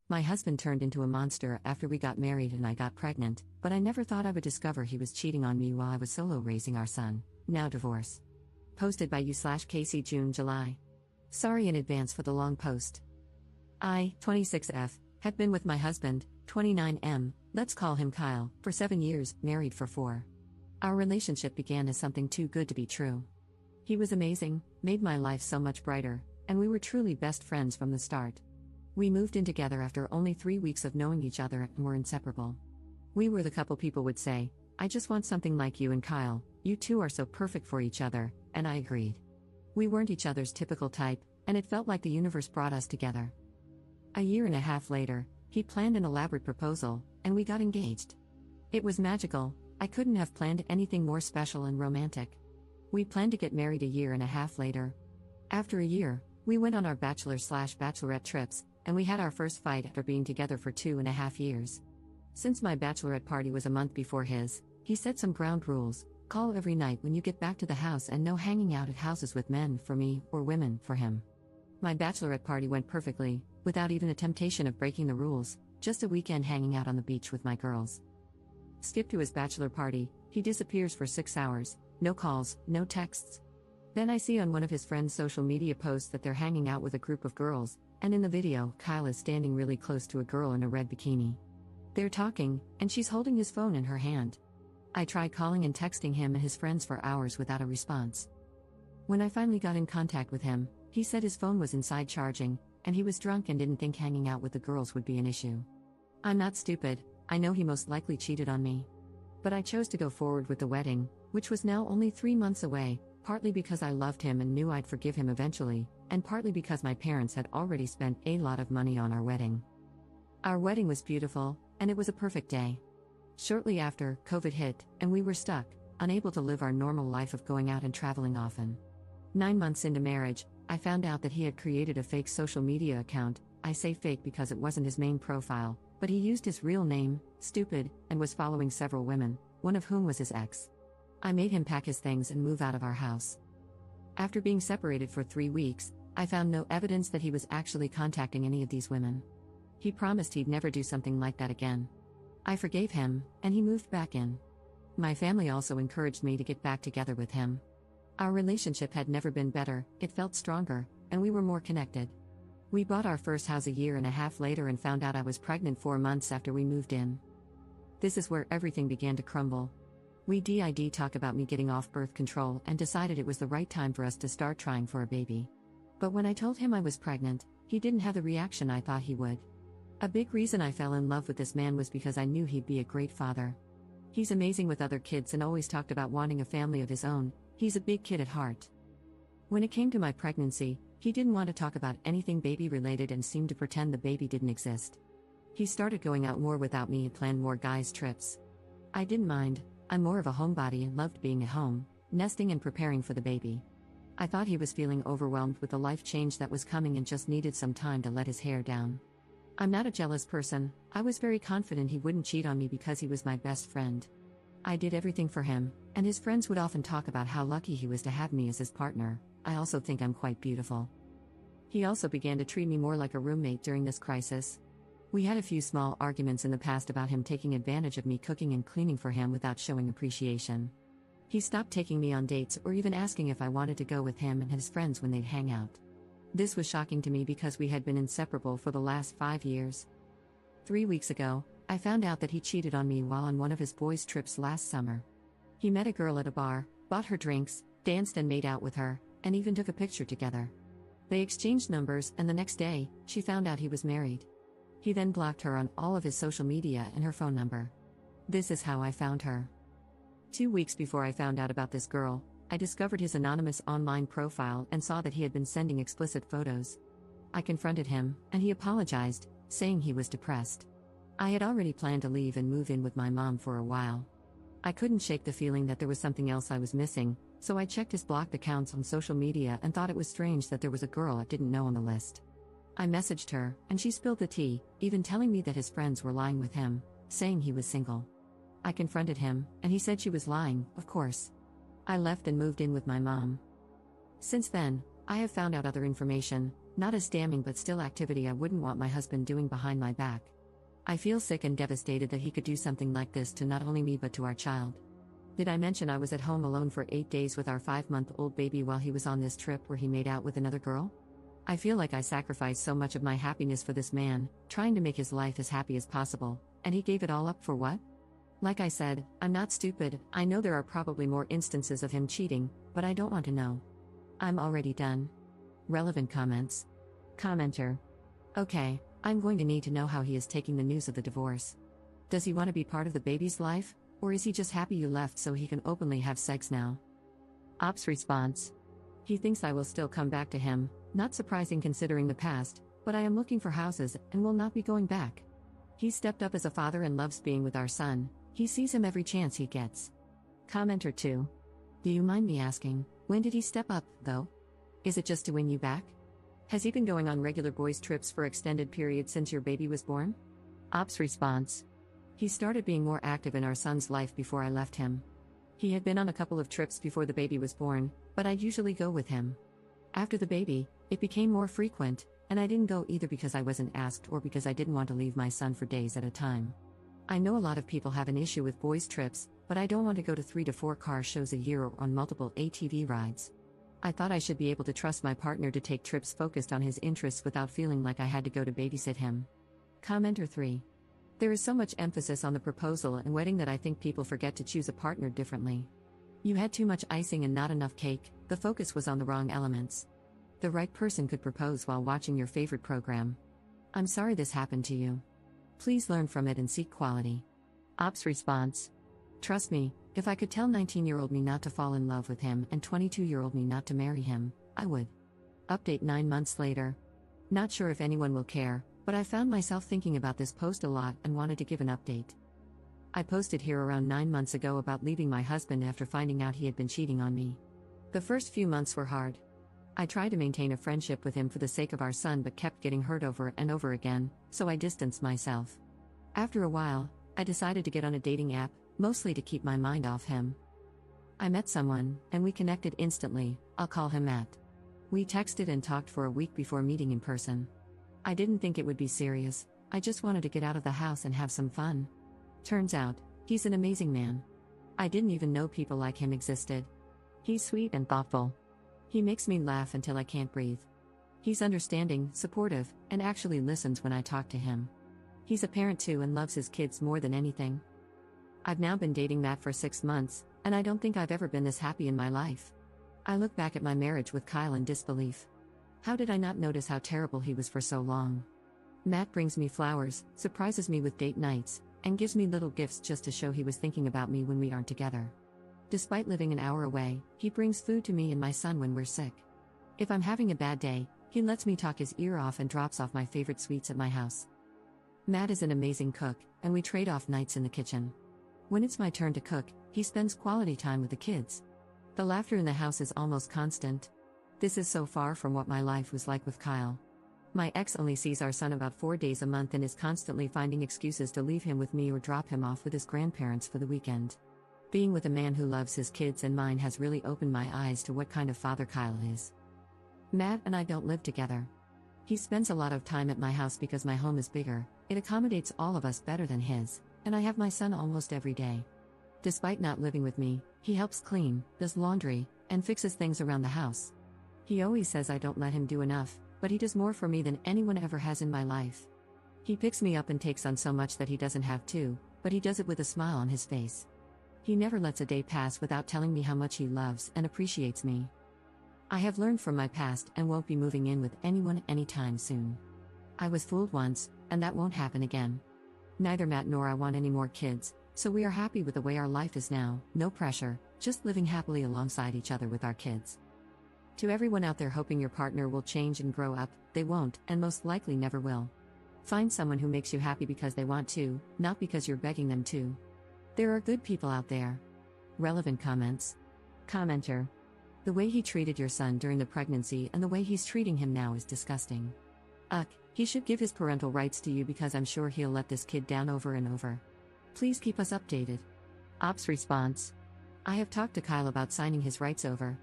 My husband turned into a monster after we got married and I got pregnant, but I never thought I would discover he was cheating on me while I was solo raising our son. Now divorce. Posted by you/Casey June July. Sorry in advance for the long post. I, 26F, have been with my husband, 29M, let's call him Kyle, for 7 years, married for 4. Our relationship began as something too good to be true. He was amazing, made my life so much brighter, and we were truly best friends from the start. We moved in together after only 3 weeks of knowing each other and were inseparable. We were the couple people would say, I just want something like you and Kyle, you two are so perfect for each other, and I agreed. We weren't each other's typical type, and it felt like the universe brought us together. A year and a half later, he planned an elaborate proposal, and we got engaged. It was magical, I couldn't have planned anything more special and romantic. We planned to get married a year and a half later. After a year, we went on our bachelor/bachelorette trips, and we had our first fight after being together for 2.5 years. Since my bachelorette party was a month before his, he set some ground rules: call every night when you get back to the house and no hanging out at houses with men for me or women for him. My bachelorette party went perfectly, without even a temptation of breaking the rules, just a weekend hanging out on the beach with my girls. Skip to his bachelor party, he disappears for 6 hours, no calls, no texts. Then I see on one of his friends' social media posts that they're hanging out with a group of girls, and in the video, Kyle is standing really close to a girl in a red bikini. They're talking, and she's holding his phone in her hand. I tried calling and texting him and his friends for hours without a response. When I finally got in contact with him, he said his phone was inside charging, and he was drunk and didn't think hanging out with the girls would be an issue. I'm not stupid, I know he most likely cheated on me. But I chose to go forward with the wedding, which was now only 3 months away, partly because I loved him and knew I'd forgive him eventually, and partly because my parents had already spent a lot of money on our wedding. Our wedding was beautiful, and it was a perfect day. Shortly after, COVID hit, and we were stuck, unable to live our normal life of going out and traveling often. 9 months into marriage, I found out that he had created a fake social media account. I say fake because it wasn't his main profile, but he used his real name, Stupid, and was following several women, one of whom was his ex. I made him pack his things and move out of our house. After being separated for 3 weeks, I found no evidence that he was actually contacting any of these women. He promised he'd never do something like that again. I forgave him, and he moved back in. My family also encouraged me to get back together with him. Our relationship had never been better, it felt stronger, and we were more connected. We bought our first house a year and a half later and found out I was pregnant 4 months after we moved in. This is where everything began to crumble. We did talk about me getting off birth control and decided it was the right time for us to start trying for a baby. But when I told him I was pregnant, he didn't have the reaction I thought he would. A big reason I fell in love with this man was because I knew he'd be a great father. He's amazing with other kids and always talked about wanting a family of his own. He's a big kid at heart. When it came to my pregnancy, he didn't want to talk about anything baby-related and seemed to pretend the baby didn't exist. He started going out more without me and planned more guys' trips. I didn't mind, I'm more of a homebody and loved being at home, nesting and preparing for the baby. I thought he was feeling overwhelmed with the life change that was coming and just needed some time to let his hair down. I'm not a jealous person, I was very confident he wouldn't cheat on me because he was my best friend. I did everything for him, and his friends would often talk about how lucky he was to have me as his partner. I also think I'm quite beautiful. He also began to treat me more like a roommate during this crisis. We had a few small arguments in the past about him taking advantage of me cooking and cleaning for him without showing appreciation. He stopped taking me on dates or even asking if I wanted to go with him and his friends when they'd hang out. This was shocking to me because we had been inseparable for the last 5 years. 3 weeks ago, I found out that he cheated on me while on one of his boys' trips last summer. He met a girl at a bar, bought her drinks, danced and made out with her, and even took a picture together. They exchanged numbers, and the next day, she found out he was married. He then blocked her on all of his social media and her phone number. This is how I found her. 2 weeks before I found out about this girl, I discovered his anonymous online profile and saw that he had been sending explicit photos. I confronted him, and he apologized, saying he was depressed. I had already planned to leave and move in with my mom for a while. I couldn't shake the feeling that there was something else I was missing, so I checked his blocked accounts on social media and thought it was strange that there was a girl I didn't know on the list. I messaged her, and she spilled the tea, even telling me that his friends were lying with him, saying he was single. I confronted him, and he said she was lying, of course. I left and moved in with my mom. Since then, I have found out other information, Not as damning but still activity I wouldn't want my husband doing behind my back. I feel sick and devastated that he could do something like this to not only me but to our child. Did I mention I was at home alone for 8 days with our 5-month-old baby while he was on this trip where he made out with another girl? I feel like I sacrificed so much of my happiness for this man, trying to make his life as happy as possible, and he gave it all up for what? Like I said, I'm not stupid. I know there are probably more instances of him cheating, but I don't want to know. I'm already done. Relevant comments. Commenter. Okay, I'm going to need to know how he is taking the news of the divorce. Does he want to be part of the baby's life, or is he just happy you left so he can openly have sex now? Ops response. He thinks I will still come back to him, not surprising considering the past, but I am looking for houses and will not be going back. He stepped up as a father and loves being with our son. He sees him every chance he gets. Commenter 2. Do you mind me asking, when did he step up, though? Is it just to win you back? Has he been going on regular boys' trips for extended periods since your baby was born? Ops response. He started being more active in our son's life before I left him. He had been on a couple of trips before the baby was born, but I'd usually go with him. After the baby, it became more frequent, and I didn't go either because I wasn't asked or because I didn't want to leave my son for days at a time. I know a lot of people have an issue with boys' trips, but I don't want to go to 3 to 4 car shows a year or on multiple ATV rides. I thought I should be able to trust my partner to take trips focused on his interests without feeling like I had to go to babysit him. Commenter 3. There is so much emphasis on the proposal and wedding that I think people forget to choose a partner differently. You had too much icing and not enough cake. The focus was on the wrong elements. The right person could propose while watching your favorite program. I'm sorry this happened to you. Please learn from it and seek quality. Ops response. Trust me, if I could tell 19-year-old me not to fall in love with him and 22-year-old me not to marry him, I would. Update 9 months later. Not sure if anyone will care, but I found myself thinking about this post a lot and wanted to give an update. I posted here around 9 months ago about leaving my husband after finding out he had been cheating on me. The first few months were hard. I tried to maintain a friendship with him for the sake of our son but kept getting hurt over and over again, so I distanced myself. After a while, I decided to get on a dating app, mostly to keep my mind off him. I met someone, and we connected instantly. I'll call him Matt. We texted and talked for a week before meeting in person. I didn't think it would be serious, I just wanted to get out of the house and have some fun. Turns out, he's an amazing man. I didn't even know people like him existed. He's sweet and thoughtful. He makes me laugh until I can't breathe. He's understanding, supportive, and actually listens when I talk to him. He's a parent too and loves his kids more than anything. I've now been dating Matt for 6 months, and I don't think I've ever been this happy in my life. I look back at my marriage with Kyle in disbelief. How did I not notice how terrible he was for so long? Matt brings me flowers, surprises me with date nights, and gives me little gifts just to show he was thinking about me when we aren't together. Despite living an hour away, he brings food to me and my son when we're sick. If I'm having a bad day, he lets me talk his ear off and drops off my favorite sweets at my house. Matt is an amazing cook, and we trade off nights in the kitchen. When it's my turn to cook, he spends quality time with the kids. The laughter in the house is almost constant. This is so far from what my life was like with Kyle. My ex only sees our son about 4 days a month and is constantly finding excuses to leave him with me or drop him off with his grandparents for the weekend. Being with a man who loves his kids and mine has really opened my eyes to what kind of father Kyle is. Matt and I don't live together. He spends a lot of time at my house because my home is bigger, it accommodates all of us better than his, and I have my son almost every day. Despite not living with me, he helps clean, does laundry, and fixes things around the house. He always says I don't let him do enough, but he does more for me than anyone ever has in my life. He picks me up and takes on so much that he doesn't have to, but he does it with a smile on his face. He never lets a day pass without telling me how much he loves and appreciates me. I have learned from my past and won't be moving in with anyone anytime soon. I was fooled once, and that won't happen again. Neither Matt nor I want any more kids, so we are happy with the way our life is now, no pressure, just living happily alongside each other with our kids. To everyone out there hoping your partner will change and grow up, they won't, and most likely never will. Find someone who makes you happy because they want to, not because you're begging them to. There are good people out there. Relevant comments. Commenter. The way he treated your son during the pregnancy and the way he's treating him now is disgusting. He should give his parental rights to you because I'm sure he'll let this kid down over and over. Please keep us updated. Ops response. I have talked to Kyle about signing his rights over.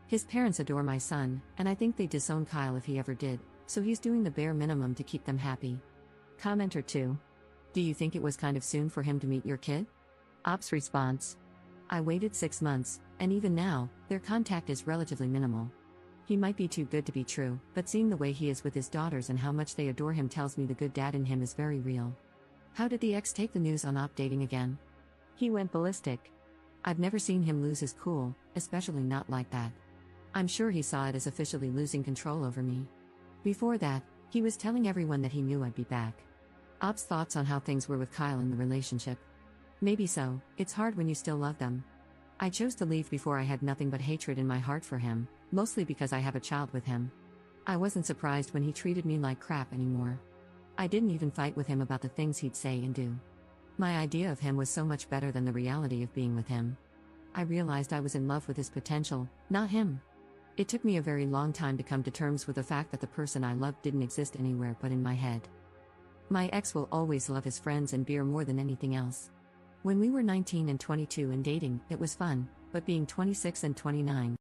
His parents adore my son, and I think they'd disown Kyle if he ever did, So he's doing the bare minimum to keep them happy. Commenter 2. Do you think it was kind of soon for him to meet your kid? Ops response. I waited 6 months, and even now, their contact is relatively minimal. He might be too good to be true, but seeing the way he is with his daughters and how much they adore him tells me the good dad in him is very real. How did the ex take the news on Op dating again? He went ballistic. I've never seen him lose his cool, especially not like that. I'm sure he saw it as officially losing control over me. Before that, he was telling everyone that he knew I'd be back. Op's thoughts on how things were with Kyle in the relationship. Maybe so, it's hard when you still love them. I chose to leave before I had nothing but hatred in my heart for him, mostly because I have a child with him. I wasn't surprised when he treated me like crap anymore. I didn't even fight with him about the things he'd say and do. My idea of him was so much better than the reality of being with him. I realized I was in love with his potential, not him. It took me a very long time to come to terms with the fact that the person I loved didn't exist anywhere but in my head. My ex will always love his friends and beer more than anything else. When we were 19 and 22 and dating, it was fun, but being 26 and 29,